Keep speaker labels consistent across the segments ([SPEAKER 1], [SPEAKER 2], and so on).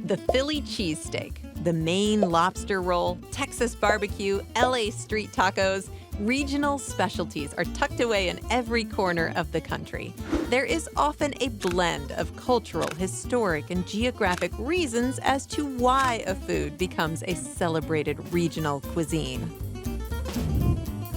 [SPEAKER 1] The Philly cheesesteak, the Maine lobster roll, Texas barbecue, LA street tacos, regional specialties are tucked away in every corner of the country. There is often a blend of cultural, historic, and geographic reasons as to why a food becomes a celebrated regional cuisine.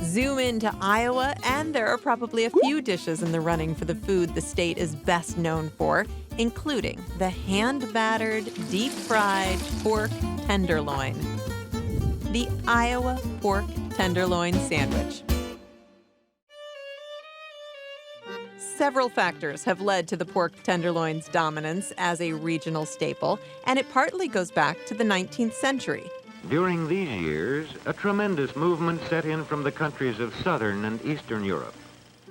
[SPEAKER 1] Zoom into Iowa, and there are probably a few dishes in the running for the food the state is best known for, including the hand-battered, deep-fried pork tenderloin. The Iowa pork tenderloin sandwich. Several factors have led to the pork tenderloin's dominance as a regional staple, and it partly goes back to the 19th century.
[SPEAKER 2] During these years, a tremendous movement set in from the countries of Southern and Eastern Europe.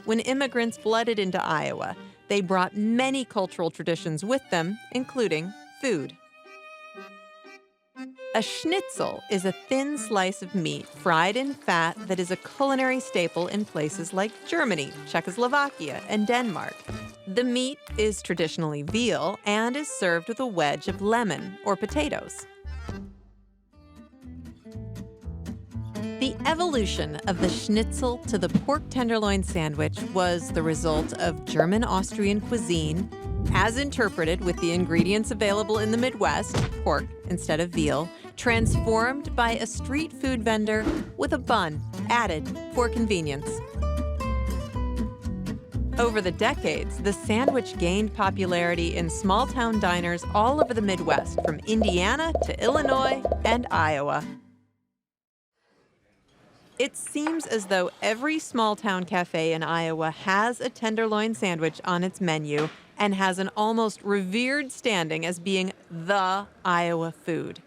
[SPEAKER 1] When immigrants flooded into Iowa, they brought many cultural traditions with them, including food. A schnitzel is a thin slice of meat fried in fat that is a culinary staple in places like Germany, Czechoslovakia, and Denmark. The meat is traditionally veal and is served with a wedge of lemon or potatoes. The evolution of the schnitzel to the pork tenderloin sandwich was the result of German-Austrian cuisine, as interpreted with the ingredients available in the Midwest, pork instead of veal, transformed by a street food vendor with a bun added for convenience. Over the decades, the sandwich gained popularity in small-town diners all over the Midwest, from Indiana to Illinois and Iowa. It seems as though every small-town cafe in Iowa has a tenderloin sandwich on its menu and has an almost revered standing as being the Iowa food.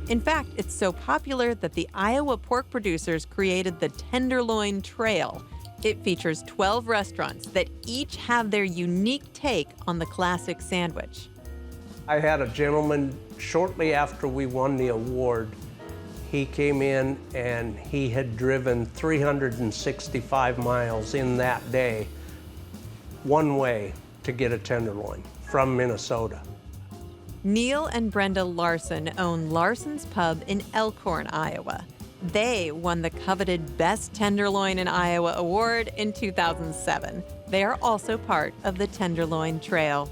[SPEAKER 1] In fact, it's so popular that the Iowa pork producers created the Tenderloin Trail. It features 12 restaurants that each have their unique take on the classic sandwich.
[SPEAKER 3] I had a gentleman shortly after we won the award. He came in and he had driven 365 miles in that day, one way, to get a tenderloin from Minnesota.
[SPEAKER 1] Neil and Brenda Larson own Larson's Pub in Elkhorn, Iowa. They won the coveted Best Tenderloin in Iowa award in 2007. They are also part of the Tenderloin Trail.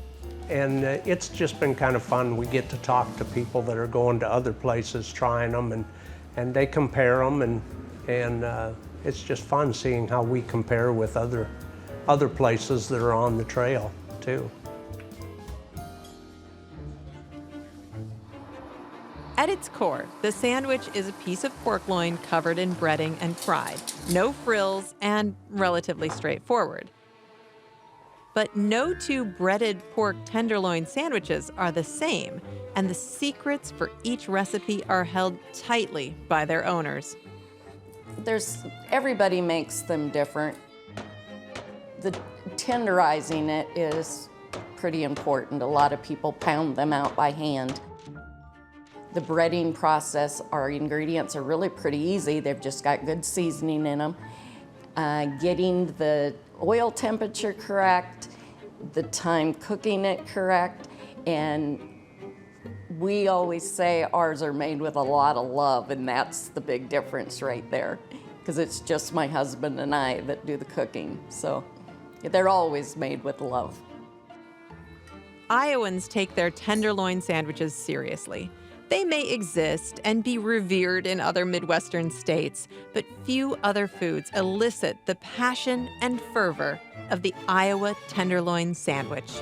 [SPEAKER 3] And it's just been kind of fun. We get to talk to people that are going to other places, trying them, and they compare them, and it's just fun seeing how we compare with other places that are on the trail, too.
[SPEAKER 1] At its core, the sandwich is a piece of pork loin covered in breading and fried. No frills and relatively straightforward. But no two breaded pork tenderloin sandwiches are the same, and the secrets for each recipe are held tightly by their owners.
[SPEAKER 4] Everybody makes them different. The tenderizing it is pretty important. A lot of people pound them out by hand. The breading process, our ingredients are really pretty easy. They've just got good seasoning in them. Getting the oil temperature correct, the time cooking it correct, and we always say ours are made with a lot of love, and that's the big difference right there, because it's just my husband and I that do the cooking, so they're always made with love.
[SPEAKER 1] Iowans take their tenderloin sandwiches seriously. They may exist and be revered in other Midwestern states, but few other foods elicit the passion and fervor of the Iowa tenderloin sandwich.